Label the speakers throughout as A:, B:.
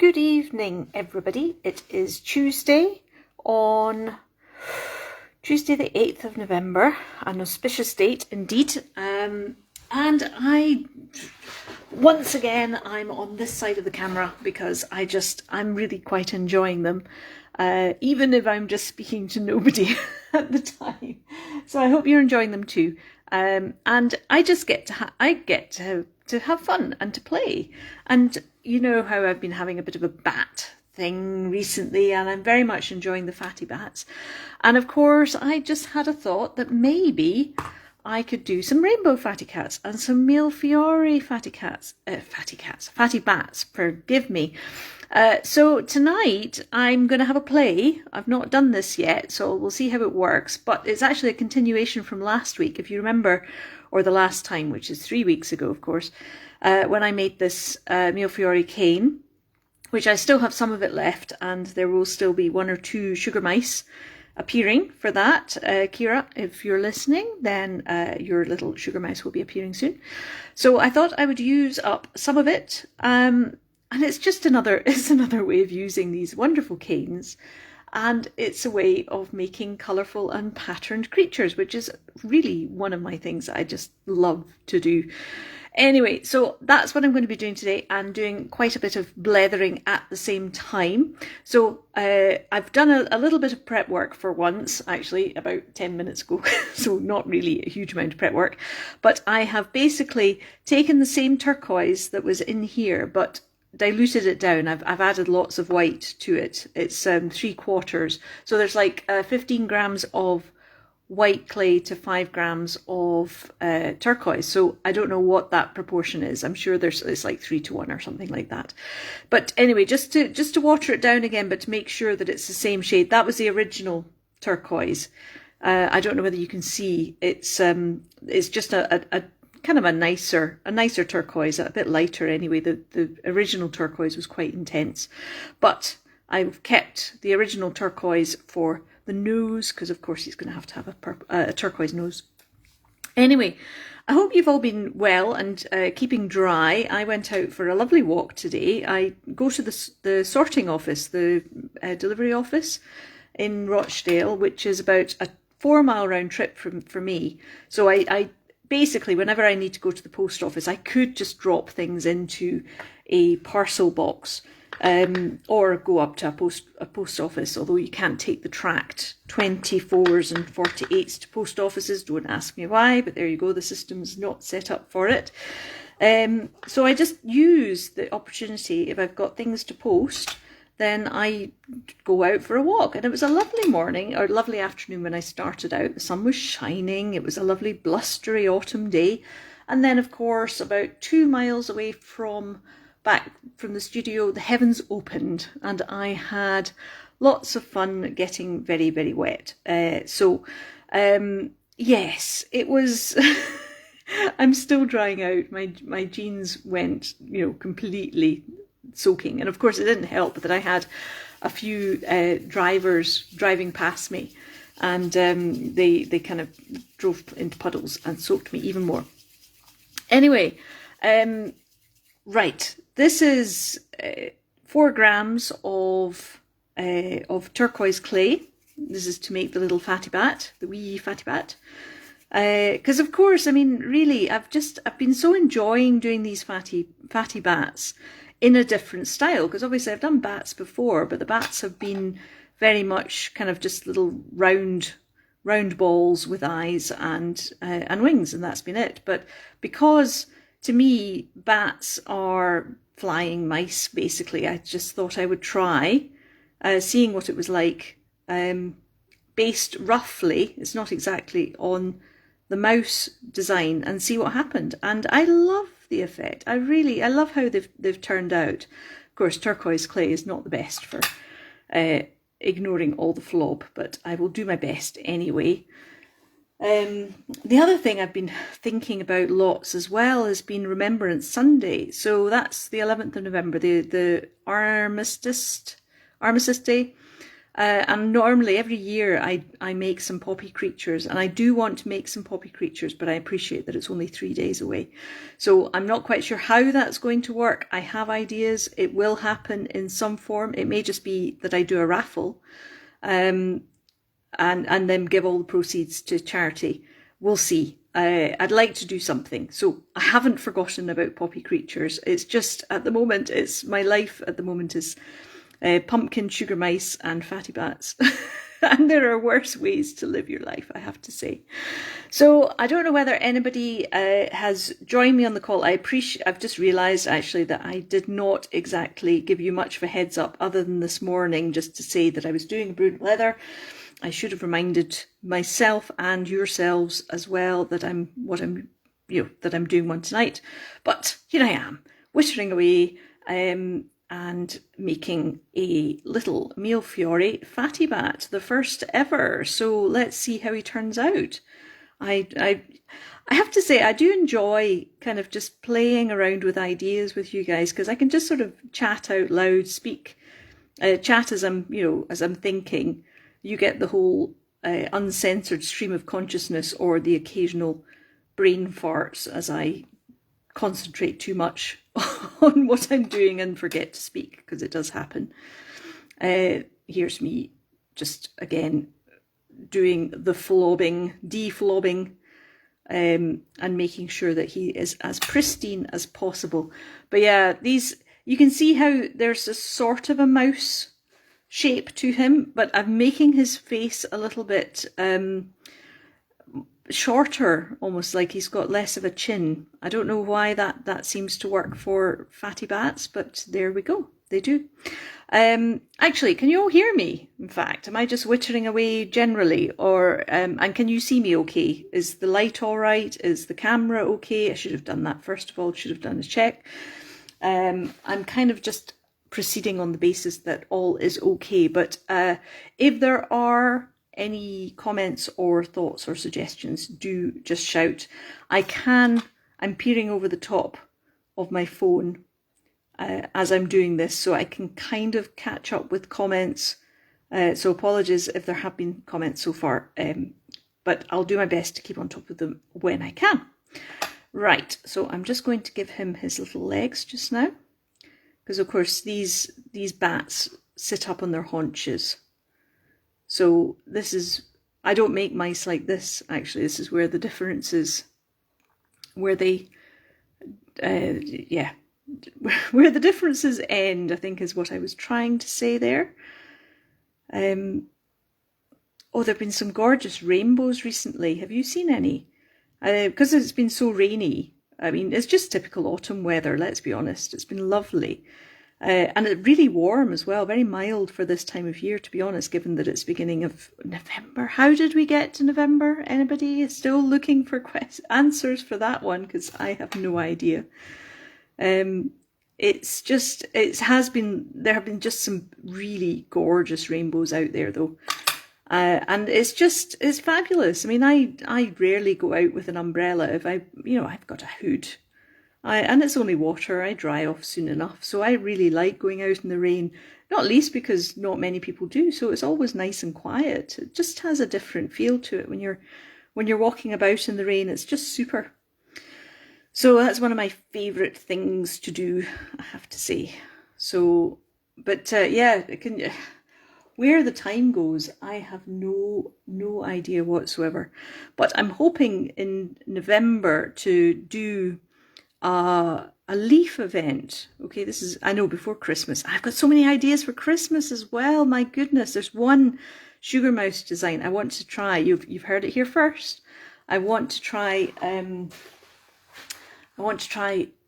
A: Good evening, everybody. It is Tuesday the 8th of November, an auspicious date indeed. And once again, I'm on this side of the camera because I'm really quite enjoying them, even if I'm just speaking to nobody at the time. So I hope you're enjoying them too. And I just get to have fun and to play. And you know how I've been having a bit of a bat thing recently, and I'm very much enjoying the fatty bats. And of course, I just had a thought that maybe I could do some rainbow fatty cats and some Millefiori fatty bats, forgive me. So tonight I'm going to have a play. I've not done this yet, so we'll see how it works. But it's actually a continuation from last week, if you remember, or the last time, which is 3 weeks ago, of course, when I made this Millefiori cane, which I still have some of it left, and there will still be 1 or 2 sugar mice appearing for that. Kira, if you're listening, then your little sugar mouse will be appearing soon. So I thought I would use up some of it, and it's just another way of using these wonderful canes, and it's a way of making colourful and patterned creatures, which is really one of my things that I just love to do. Anyway, so that's what I'm going to be doing today, and doing quite a bit of blethering at the same time. So I've done a little bit of prep work for once, actually, about 10 minutes ago. So not really a huge amount of prep work. But I have basically taken the same turquoise that was in here, but diluted it down. I've added lots of white to it. It's 3/4. So there's like 15 grams of white clay to 5 grams of turquoise. So I don't know what that proportion is. I'm sure it's like 3:1 or something like that. But anyway, just to water it down again, but to make sure that it's the same shade. That was the original turquoise. I don't know whether you can see. It's just a kind of a nicer turquoise, a bit lighter anyway. The original turquoise was quite intense, but I've kept the original turquoise for the nose, because of course he's going to have a turquoise nose. Anyway, I hope you've all been well and keeping dry. I went out for a lovely walk today. I go to the sorting office, the delivery office in Rochdale, which is about a 4-mile round trip for me. So I basically, whenever I need to go to the post office, I could just drop things into a parcel box. Or go up to a post office, although you can't take the tracked 24s and 48s to post offices. Don't ask me why, but there you go. The system's not set up for it. So I just use the opportunity. If I've got things to post, then I go out for a walk. And it was a lovely morning, or lovely afternoon when I started out. The sun was shining. It was a lovely blustery autumn day. And then, of course, about 2 miles away back from the studio, the heavens opened, and I had lots of fun getting very, very wet. Yes, it was. I'm still drying out. My jeans went, completely soaking, and of course it didn't help that I had a few drivers driving past me, and they kind of drove into puddles and soaked me even more. Anyway, right. This is 4 grams of turquoise clay. This is to make the little fatty bat, the wee fatty bat. Because of course, I mean, really, I've been so enjoying doing these fatty bats in a different style. Because obviously I've done bats before, but the bats have been very much kind of just little round balls with eyes and wings, and that's been it. But because to me, bats are flying mice, basically, I just thought I would try seeing what it was like, based roughly, it's not exactly, on the mouse design, and see what happened. And I love the effect. I love how they've turned out. Of course, turquoise clay is not the best for ignoring all the flob, but I will do my best anyway. The other thing I've been thinking about lots as well has been Remembrance Sunday. So that's the 11th of November, the Armistice Day. And normally every year I make some poppy creatures, and I do want to make some poppy creatures, but I appreciate that it's only 3 days away. So I'm not quite sure how that's going to work. I have ideas. It will happen in some form. It may just be that I do a raffle, and then give all the proceeds to charity. We'll see. I'd like to do something. So I haven't forgotten about poppy creatures. It's just at the moment, it's my life at the moment is pumpkin, sugar mice and fatty bats. And there are worse ways to live your life, I have to say. So I don't know whether anybody has joined me on the call. I've just realised actually that I did not exactly give you much of a heads up other than this morning, just to say that I was doing a Brew and Blether. I should have reminded myself and yourselves as well that I'm doing one tonight. But here I am, whittering away, and making a little Millefiori fatty bat, the first ever. So let's see how he turns out. I have to say, I do enjoy kind of just playing around with ideas with you guys, because I can just sort of chat out loud, chat as I'm thinking. You get the whole uncensored stream of consciousness, or the occasional brain farts as I concentrate too much on what I'm doing and forget to speak, because it does happen. Here's me just again doing the deflobbing, and making sure that he is as pristine as possible. But yeah, you can see how there's a sort of a mouse shape to him, but I'm making his face a little bit shorter, almost like he's got less of a chin. I don't know why that seems to work for fatty bats, but there we go. They do. Actually, can you all hear me? In fact, am I just wittering away generally, or and can you see me okay? Is the light all right? Is the camera okay? I should have done that first of all. Should have done a check. I'm kind of just proceeding on the basis that all is okay, but if there are any comments or thoughts or suggestions, do just shout. I'm peering over the top of my phone as I'm doing this, so I can kind of catch up with comments. So apologies if there have been comments so far, but I'll do my best to keep on top of them when I can. Right, so I'm just going to give him his little legs just now, because of course these bats sit up on their haunches. So I don't make mice like this, actually. This is where the difference is, where the differences end, I think is what I was trying to say there. Oh, there have been some gorgeous rainbows recently. Have you seen any? Because it's been so rainy. I mean, it's just typical autumn weather, let's be honest. It's been lovely. And it's really warm as well, very mild for this time of year, to be honest, given that it's beginning of November. How did we get to November? Anybody is still looking for answers for that one? Because I have no idea. There have been just some really gorgeous rainbows out there though. And it's fabulous. I mean, I rarely go out with an umbrella if I've got a hood. And it's only water, I dry off soon enough. So I really like going out in the rain, not least because not many people do. So it's always nice and quiet. It just has a different feel to it when you're walking about in the rain. It's just super. So that's one of my favourite things to do, I have to say. So, but where the time goes, I have no idea whatsoever. But I'm hoping in November to do a leaf event. Okay, this is, I know, before Christmas. I've got so many ideas for Christmas as well. My goodness, there's one sugar mouse design I want to try. You've heard it here first. I want to try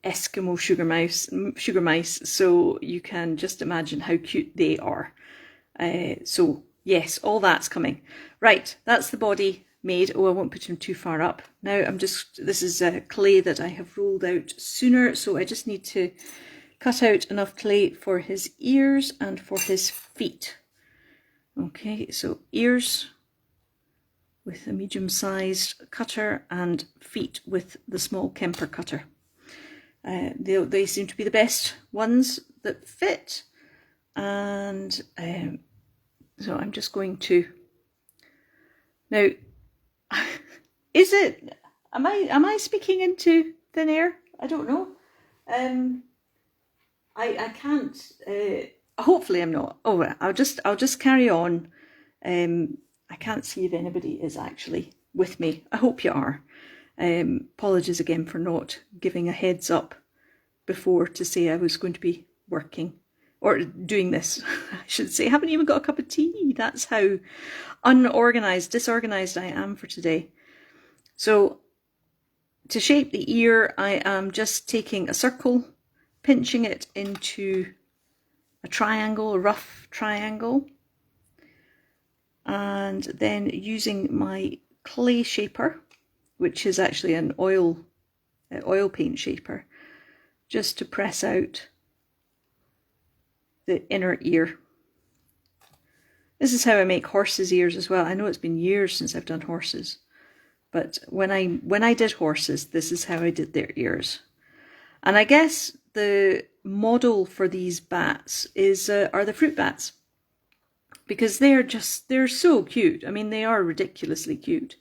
A: Eskimo sugar mice. So you can just imagine how cute they are. So yes, all that's coming. Right, that's the body made. Oh, I won't put him too far up. Now this is clay that I have rolled out sooner, so I just need to cut out enough clay for his ears and for his feet. Okay, so ears with a medium-sized cutter and feet with the small Kemper cutter. They seem to be the best ones that fit, and So I'm just going to, now, is it, am I speaking into thin air? I don't know. I can't, hopefully I'm not. Oh, well, I'll just carry on. I can't see if anybody is actually with me. I hope you are. Apologies again for not giving a heads up before to say I was going to be working or doing this. I should say, I haven't even got a cup of tea. That's how disorganized I am for today. So to shape the ear, I am just taking a circle, pinching it into a triangle, a rough triangle, and then using my clay shaper, which is actually an oil paint shaper, just to press out the inner ear. This is how I make horses' ears as well. I know it's been years since I've done horses, but when I did horses, this is how I did their ears. And I guess the model for these bats are the fruit bats, because they're so cute. I mean, they are ridiculously cute.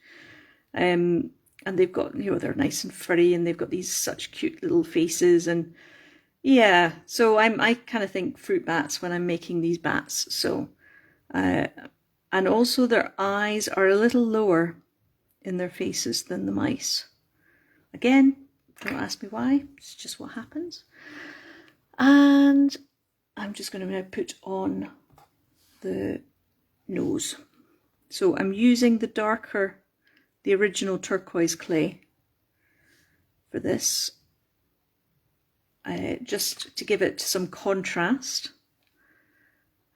A: And they've got, they're nice and furry, and they've got these such cute little faces. And yeah, so I kind of think fruit bats when I'm making these bats. So, and also their eyes are a little lower in their faces than the mice. Again, don't ask me why, it's just what happens. And I'm just going to now put on the nose. So I'm using the original turquoise clay for this, just to give it some contrast.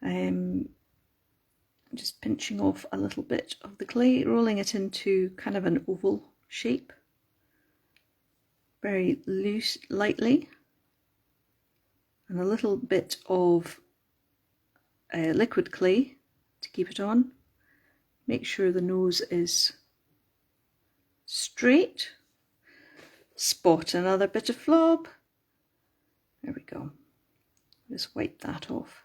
A: I'm just pinching off a little bit of the clay, rolling it into kind of an oval shape, very loose, lightly, and a little bit of liquid clay to keep it on. Make sure the nose is straight. Spot another bit of flob. There we go. Just wipe that off.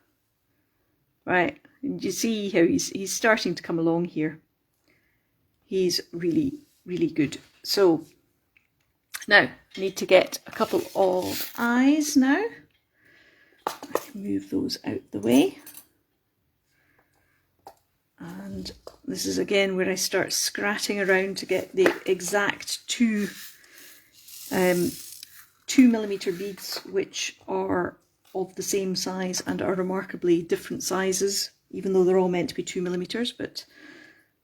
A: Right, and you see how he's starting to come along here. He's really, really good. So now I need to get a couple of eyes now. I can move those out the way. And this is again where I start scratching around to get the exact 2mm beads, which are of the same size and are remarkably different sizes, even though they're all meant to be 2mm. But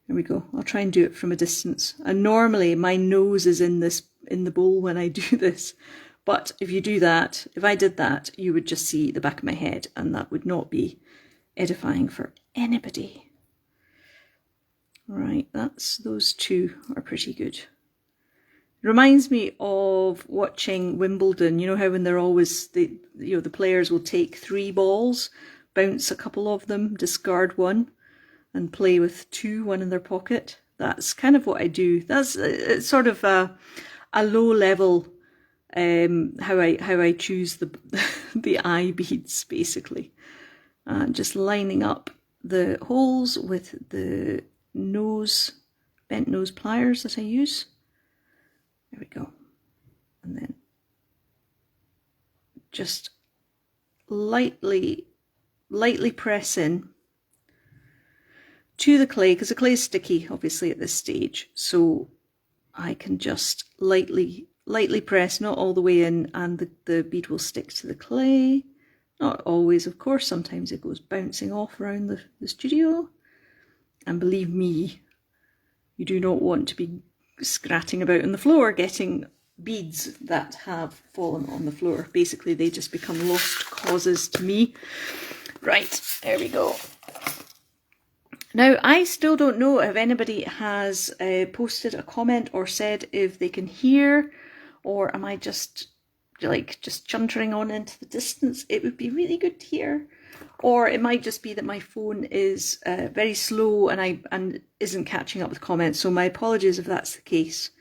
A: there we go. I'll try and do it from a distance. And normally my nose is in the bowl when I do this. But if I did that, you would just see the back of my head, and that would not be edifying for anybody. Right, those two are pretty good. Reminds me of watching Wimbledon. You know how when they're always, the players will take 3 balls, bounce a couple of them, discard one, and play with 2, one in their pocket. That's kind of what I do. That's it's sort of a low level how I choose the eye beads, basically. Just lining up the holes with the bent nose pliers that I use. There we go. And then just lightly press in to the clay, because the clay is sticky obviously at this stage. So I can just lightly press, not all the way in, and the bead will stick to the clay. Not always, of course. Sometimes it goes bouncing off around the studio. And believe me, you do not want to be scratching about on the floor getting beads that have fallen on the floor. Basically, they just become lost causes to me. Right, there we go. Now, I still don't know if anybody has posted a comment or said if they can hear, or am I just chuntering on into the distance? It would be really good to hear. Or it might just be that my phone is very slow and isn't catching up with comments. So my apologies if that's the case.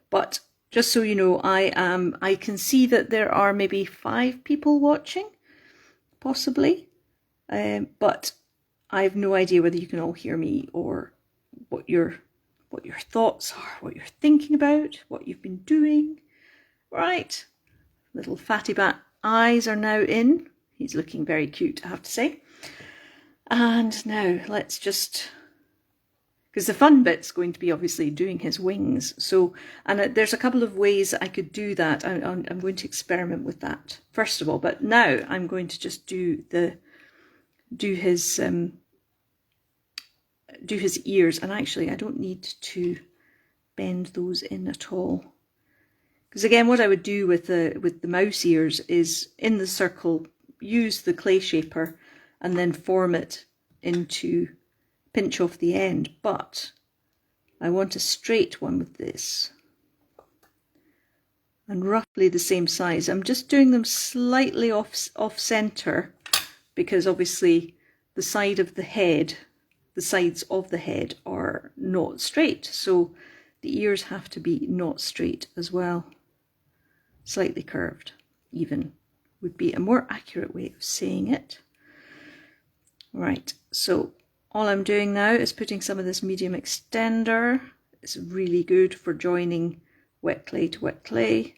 A: But just so you know, I can see that there are maybe 5 people watching, possibly. But I have no idea whether you can all hear me or what your thoughts are, what you're thinking about, what you've been doing. Right, little fatty bat eyes are now in. He's looking very cute, I have to say. And now let's just, because the fun bit's going to be obviously doing his wings. So, and there's a couple of ways I could do that. I'm going to experiment with that first of all, but now I'm going to just do his ears. And actually, I don't need to bend those in at all. Because again, what I would do with the mouse ears is in the circle, use the clay shaper and then form it into, pinch off the end. But I want a straight one with this. And roughly the same size. I'm just doing them slightly off center because obviously the sides of the head are not straight. So the ears have to be not straight as well. Slightly curved, even, would be a more accurate way of saying it. Right, so all I'm doing now is putting some of this medium extender. It's really good for joining wet clay to wet clay.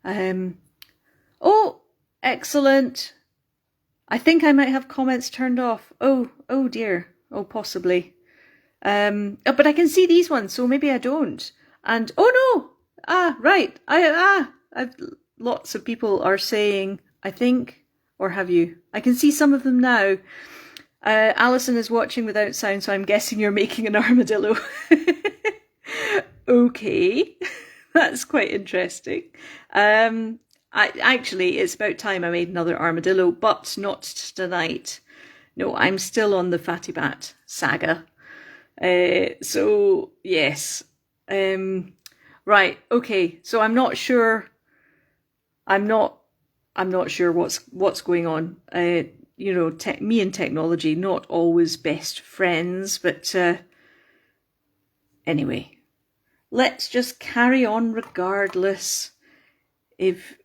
A: Oh, excellent. I think I might have comments turned off. Oh dear. Oh, possibly. But I can see these ones, so maybe I don't. And, oh no! Right. Lots of people are saying, I think, or have you? I can see some of them now. Alison is watching without sound, so I'm guessing you're making an armadillo. Okay, that's quite interesting. Actually, it's about time I made another armadillo, but not tonight. No, I'm still on the Fatty Bat saga. So yes. Right, okay, so I'm not sure what's going on. You know, me and technology, not always best friends, but anyway, let's just carry on regardless. If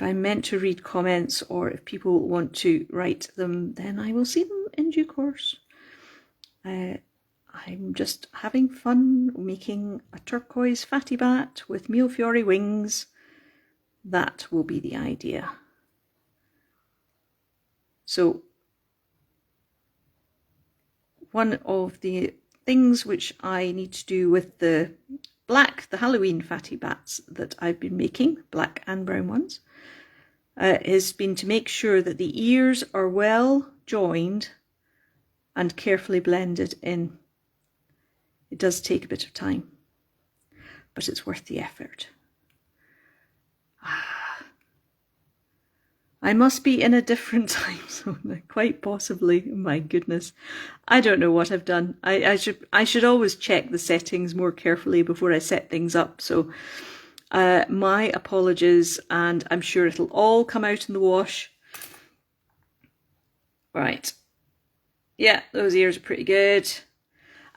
A: I'm meant to read comments or if people want to write them, then I will see them in due course. I'm just having fun making a turquoise fatty bat with Millefiori wings. That will be the idea. So one of the things which I need to do with the Halloween fatty bats that I've been making, black and brown ones, has been to make sure that the ears are well joined and carefully blended in. It does take a bit of time, but it's worth the effort. I must be in a different time zone, quite possibly. My goodness, I don't know what I've done. I should always check the settings more carefully before I set things up. So my apologies, and I'm sure it'll all come out in the wash. Right, yeah, those ears are pretty good.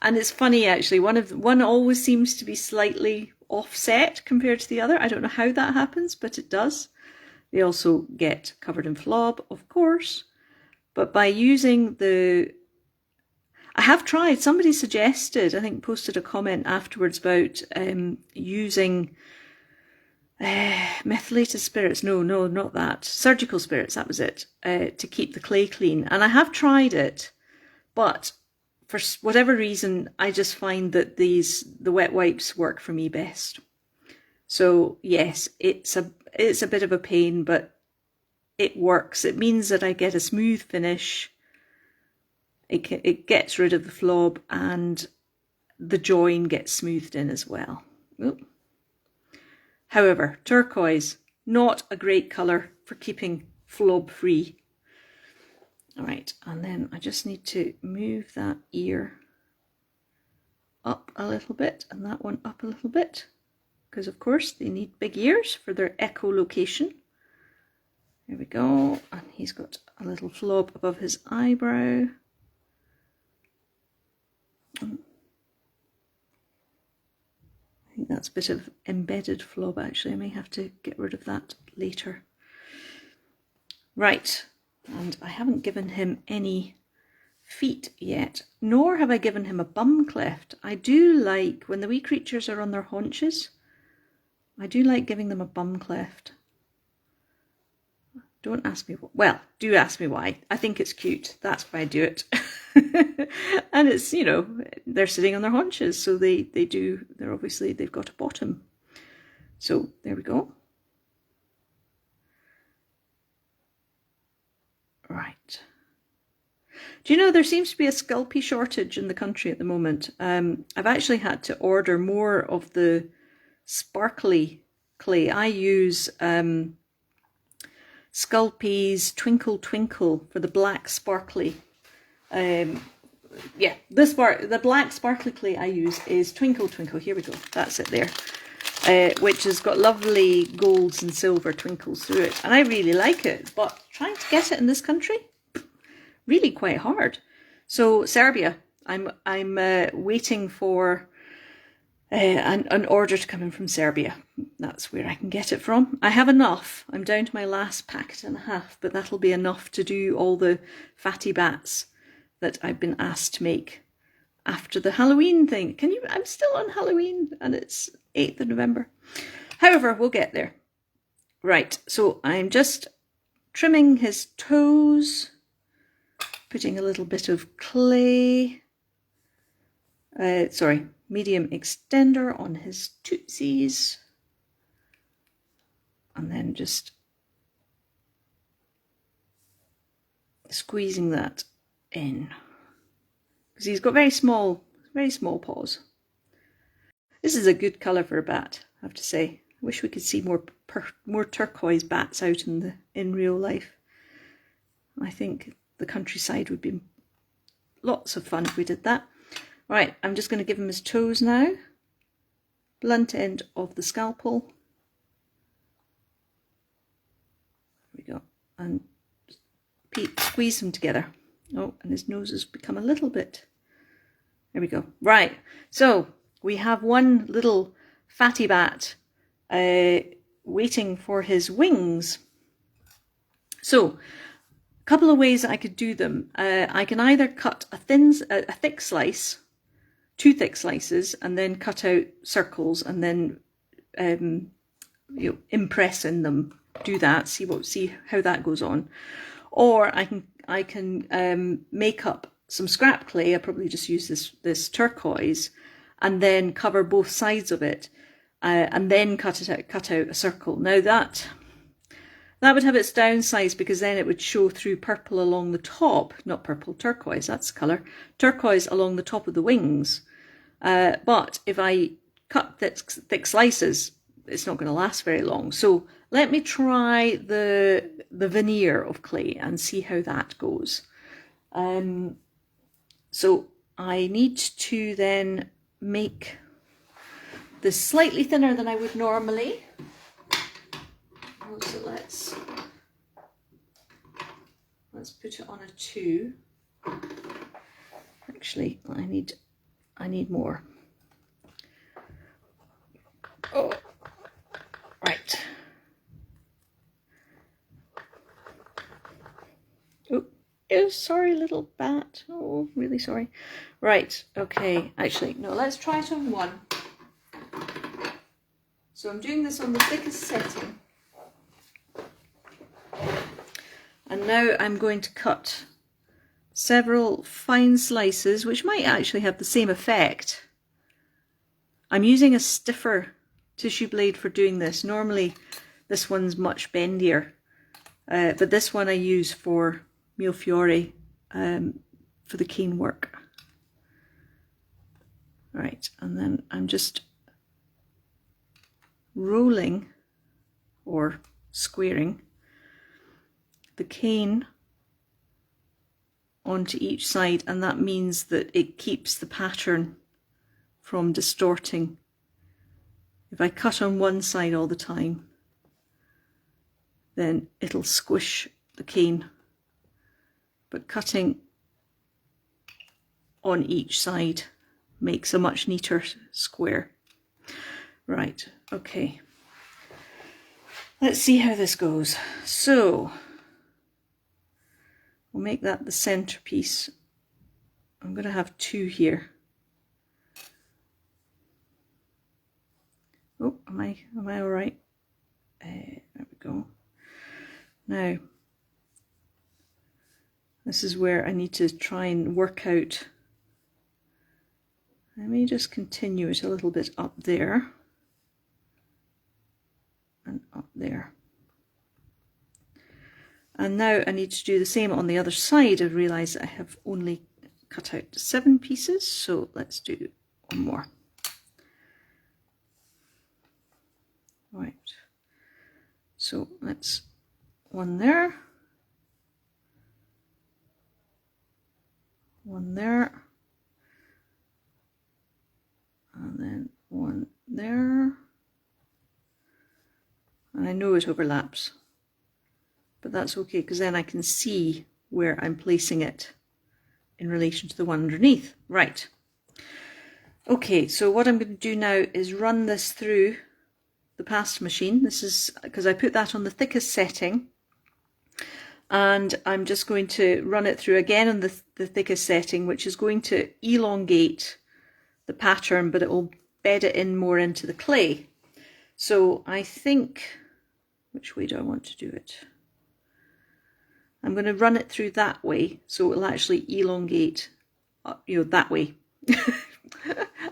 A: And it's funny actually, one always seems to be slightly offset compared to the other. I don't know how that happens, but it does. They also get covered in flob, of course. But by using I have tried, somebody suggested, I think posted a comment afterwards about using methylated spirits. No, not that. Surgical spirits, that was it, to keep the clay clean. And I have tried it, but for whatever reason, I just find that the wet wipes work for me best. So yes, it's a bit of a pain, but it works. It means that I get a smooth finish. It gets rid of the flob and the join gets smoothed in as well. Oop. However, turquoise, not a great colour for keeping flob free. All right, and then I just need to move that ear up a little bit and that one up a little bit, because of course they need big ears for their echolocation. There we go, and he's got a little flob above his eyebrow. I think that's a bit of embedded flob actually. I may have to get rid of that later. Right, and I haven't given him any feet yet, nor have I given him a bum cleft. I do like, when the wee creatures are on their haunches, I do like giving them a bum cleft. Don't ask me what, well, do ask me why. I think it's cute. That's why I do it. And it's, you know, they're sitting on their haunches, so they're obviously, they've got a bottom. So there we go. Right. Do you know, there seems to be a Sculpey shortage in the country at the moment. I've actually had to order more of the sparkly clay. I use Sculpey's Twinkle Twinkle for the black sparkly. Yeah, the black sparkly clay I use is Twinkle Twinkle. Here we go. That's it there. Which has got lovely golds and silver twinkles through it. And I really like it, but trying to get it in this country, really quite hard. So Serbia, I'm waiting for an order to come in from Serbia. That's where I can get it from. I have enough. I'm down to my last packet and a half, but that'll be enough to do all the fatty bats that I've been asked to make after the Halloween thing. I'm still on Halloween and it's 8th of November. However, we'll get there. Right, so I'm just trimming his toes, putting a little bit of clay, medium extender on his tootsies, and then just squeezing that in, because he's got very small paws. This is a good colour for a bat, I have to say. I wish we could see more turquoise bats out in real life. I think the countryside would be lots of fun if we did that. Right, I'm just going to give him his toes now. Blunt end of the scalpel. There we go. And squeeze them together. Oh, and his nose has become a little bit. There we go. Right, so we have one little fatty bat waiting for his wings. So, a couple of ways I could do them. I can either cut a thick slice, 2 thick slices, and then cut out circles, and then impress in them. Do that. See how that goes on. Or I can make up some scrap clay. I probably just use this turquoise, and then cover both sides of it, and then cut out a circle. Now that would have its downsides, because then it would show through purple along the top, not purple, turquoise, that's the colour, turquoise along the top of the wings. But if I cut thick slices, it's not going to last very long. So let me try the veneer of clay and see how that goes. So I need to then make this slightly thinner than I would normally. So let's put it on a 2. Actually, I need more. Oh, right. Oh, sorry, little bat. Oh, really sorry. Right, okay. Actually, no, let's try it on 1. So I'm doing this on the thickest setting. And now I'm going to cut several fine slices, which might actually have the same effect. I'm using a stiffer tissue blade for doing this. Normally this one's much bendier, but this one I use for Millefiori, for the cane work. Right, and then I'm just rolling or squaring the cane onto each side, and that means that it keeps the pattern from distorting. If I cut on one side all the time, then it'll squish the cane, but cutting on each side makes a much neater square. Right, okay. Let's see how this goes. So we'll make that the centerpiece I'm going to have 2 here. Oh, am I all right? There we go. Now, this is where I need to try and work out. Let me just continue it a little bit up there and up there. And now I need to do the same on the other side. I've realised I have only cut out 7 pieces, so let's do one more. Right, so that's one there, one there, and then one there. And I know it overlaps, but that's okay because then I can see where I'm placing it in relation to the one underneath. Right. Okay, so what I'm going to do now is run this through the pasta machine. This is because I put that on the thickest setting, and I'm just going to run it through again on the thickest setting, which is going to elongate the pattern, but it will bed it in more into the clay. So I think, which way do I want to do it? I'm going to run it through that way, so it will actually elongate, that way.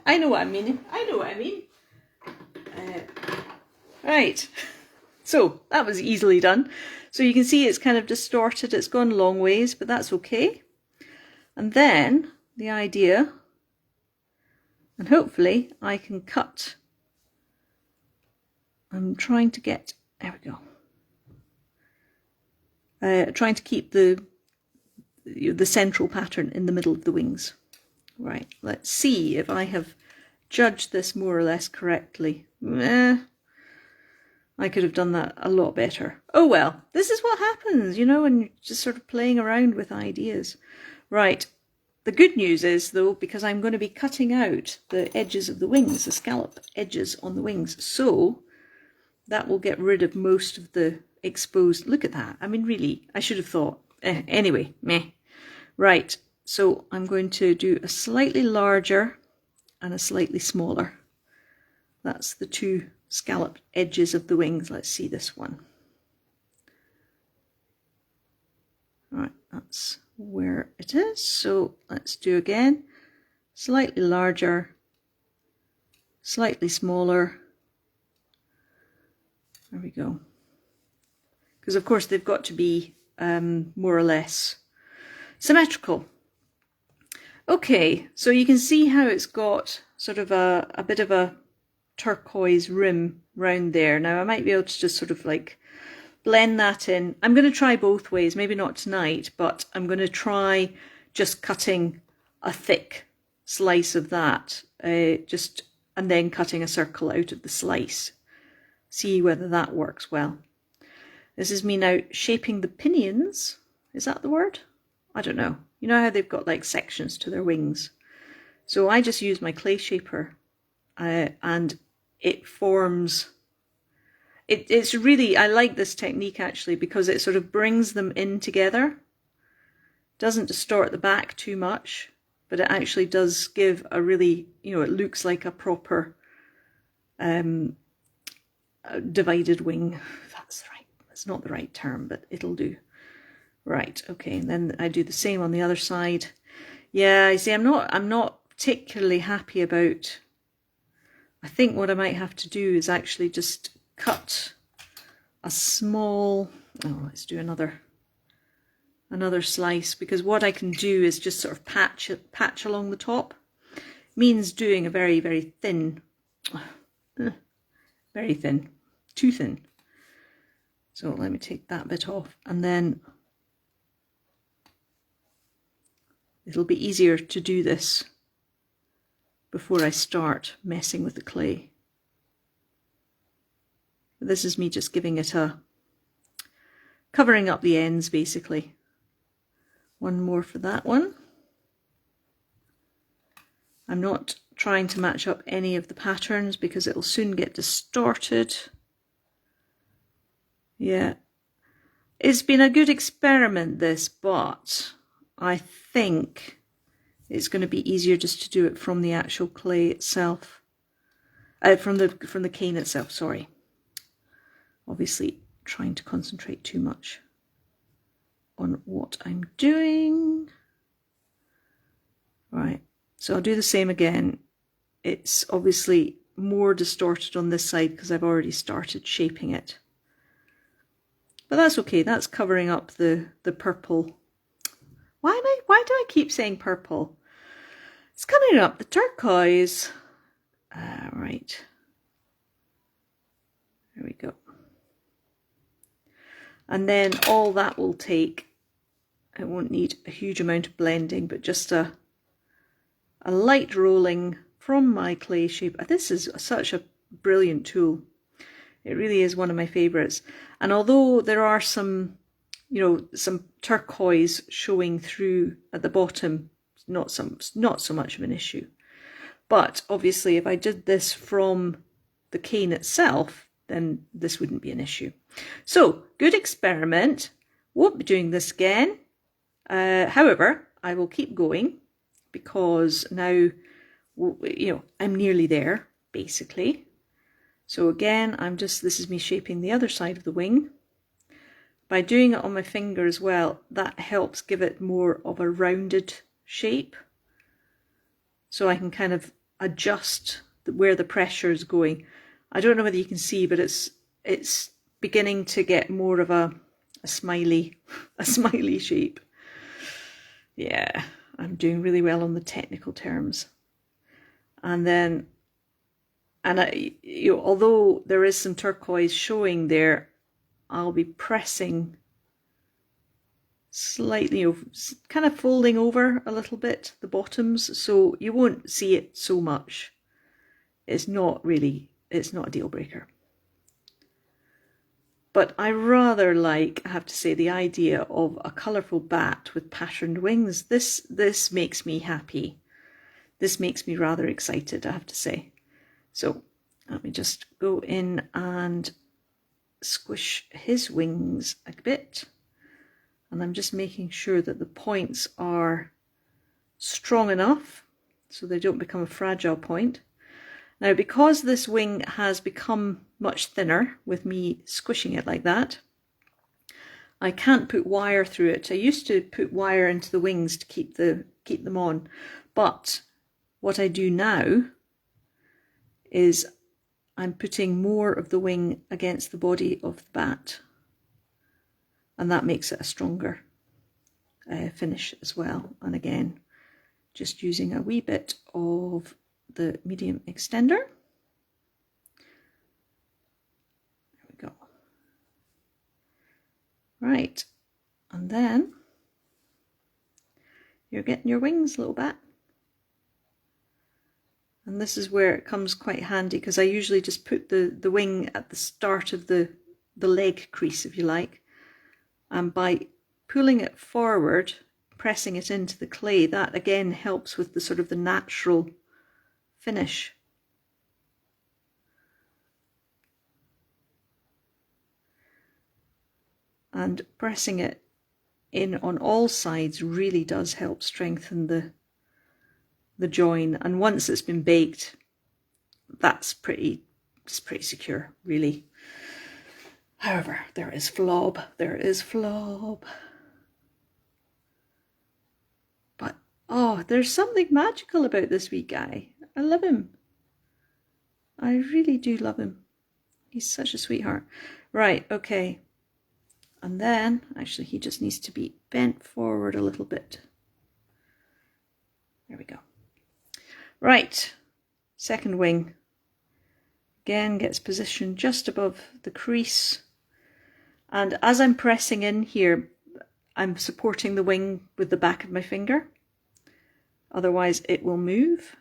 A: I know what I mean. I know what I mean. Right, so that was easily done. So you can see it's kind of distorted, it's gone long ways, but that's okay. And then the idea, and hopefully I can cut, I'm trying to get, there we go, trying to keep the central pattern in the middle of the wings. Right, let's see if I have judged this more or less correctly. I could have done that a lot better. Oh well, this is what happens, when you're just sort of playing around with ideas. Right, the good news is though, because I'm going to be cutting out the edges of the wings, the scallop edges on the wings, so that will get rid of most of the exposed. Look at that. I mean, really, I should have thought. Anyway, meh. Right, so I'm going to do a slightly larger and a slightly smaller. That's the 2 scalloped edges of the wings. Let's see this one. Right, that's where it is. So let's do again. Slightly larger, slightly smaller. There we go. Because of course they've got to be more or less symmetrical. Okay, so you can see how it's got sort of a bit of a turquoise rim round there. Now I might be able to just sort of like blend that in. I'm going to try both ways, maybe not tonight, but I'm going to try just cutting a thick slice of that, and then cutting a circle out of the slice. See whether that works well. This is me now shaping the pinions. Is that the word? I don't know. You know how they've got like sections to their wings? So I just use my clay shaper and it forms, it's really, I like this technique actually because it sort of brings them in together. Doesn't distort the back too much, but it actually does give a really, it looks like a proper divided wing. That's right. That's not the right term, but it'll do. Right, okay, and then I do the same on the other side. Yeah, you see, I'm not particularly happy about, I think what I might have to do is actually just cut a small, let's do another slice, because what I can do is just sort of patch along the top. Means doing a very, very thin, very thin, too thin. So let me take that bit off, and then it'll be easier to do this before I start messing with the clay. But this is me just giving it covering up the ends basically. One more for that one. I'm not trying to match up any of the patterns because it'll soon get distorted. Yeah, it's been a good experiment this, but I think it's going to be easier just to do it from the actual clay itself. From the cane itself, sorry. Obviously trying to concentrate too much on what I'm doing. Right, so I'll do the same again. It's obviously more distorted on this side because I've already started shaping it. But that's okay, that's covering up the purple. Why do I keep saying purple? It's covering up the turquoise. Right. There we go. And then all that will take, it won't need a huge amount of blending, but just a light rolling from my clay shape. This is such a brilliant tool. It really is one of my favourites. And although there are some, you know, some turquoise showing through at the bottom, not so much of an issue. But obviously if I did this from the cane itself, then this wouldn't be an issue. So, good experiment. Won't be doing this again. However, I will keep going because now, you know, I'm nearly there, basically. So again, this is me shaping the other side of the wing. By doing it on my finger as well, that helps give it more of a rounded shape. So I can kind of adjust where the pressure is going. I don't know whether you can see, but it's beginning to get more of a smiley shape. Yeah, I'm doing really well on the technical terms. And then, although there is some turquoise showing there, I'll be pressing slightly, kind of folding over a little bit the bottoms, so you won't see it so much. It's not a deal breaker. But I rather like, I have to say, the idea of a colourful bat with patterned wings. This makes me happy. This makes me rather excited, I have to say. So let me just go in and squish his wings a bit. And I'm just making sure that the points are strong enough so they don't become a fragile point. Now, because this wing has become much thinner with me squishing it like that, I can't put wire through it. I used to put wire into the wings to keep them on, but what I do now is I'm putting more of the wing against the body of the bat, and that makes it a stronger finish as well. And again, just using a wee bit of the medium extender. There we go. Right, and then you're getting your wings, little bat. And this is where it comes quite handy, because I usually just put the wing at the start of the leg crease, if you like. And by pulling it forward, pressing it into the clay, that again helps with the sort of the natural finish. And pressing it in on all sides really does help strengthen the join. And once it's been baked, it's pretty secure, really. However, there is flob. But oh, there's something magical about this wee guy. I love him. I really do love him. He's such a sweetheart. Right, okay. And then, actually, he just needs to be bent forward a little bit. There we go. Right, second wing. Again, gets positioned just above the crease. And as I'm pressing in here, I'm supporting the wing with the back of my finger. Otherwise, it will move.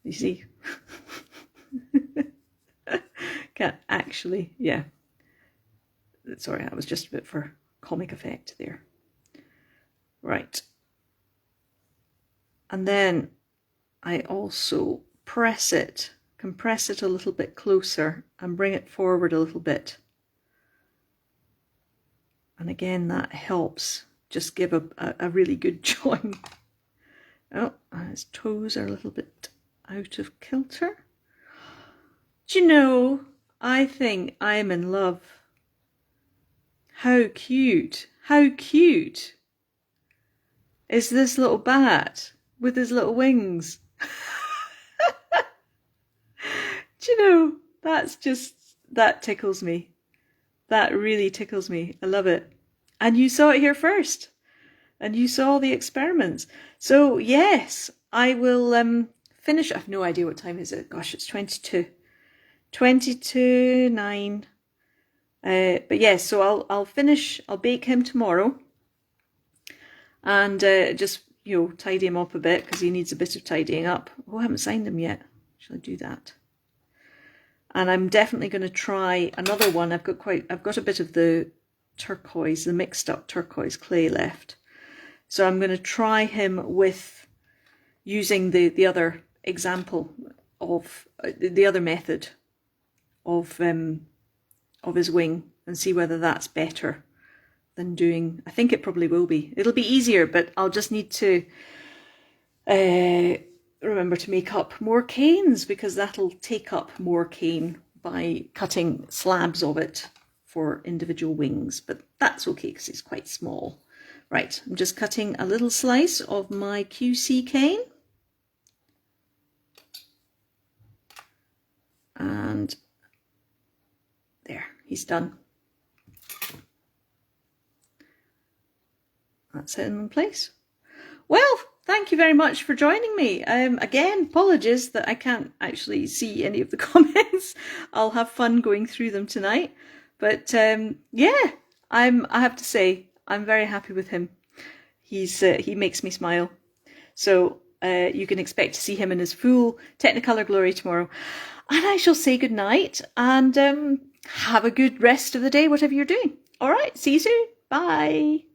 A: You see? Can't actually, yeah. Sorry, that was just a bit for comic effect there. Right. And then I also compress it a little bit closer and bring it forward a little bit. And again, that helps just give a really good join. Oh, his toes are a little bit out of kilter. Do you know, I think I'm in love. How cute. How cute is this little bat with his little wings? Do you know, that tickles me. That really tickles me. I love it. And you saw it here first. And you saw the experiments. So yes, I will finish. I have no idea what time is it. Gosh, it's 22. 22:09. But yes, so I'll finish. I'll bake him tomorrow. And just, tidy him up a bit because he needs a bit of tidying up. Oh, I haven't signed him yet. Shall I do that? And I'm definitely going to try another one. I've got a bit of the turquoise, the mixed up turquoise clay left. So I'm going to try him with using the other example of the other method of his wing and see whether that's better than doing. I think it probably will be. It'll be easier, but I'll just need to remember to make up more canes because that'll take up more cane by cutting slabs of it for individual wings. But that's okay because it's quite small. Right, I'm just cutting a little slice of my QC cane. And there, he's done. That's it in place. Well, thank you very much for joining me. Again, apologies that I can't actually see any of the comments. I'll have fun going through them tonight. But yeah, I have to say, I'm very happy with him. He makes me smile. So you can expect to see him in his full Technicolor glory tomorrow. And I shall say good night and have a good rest of the day, whatever you're doing. All right, see you soon. Bye.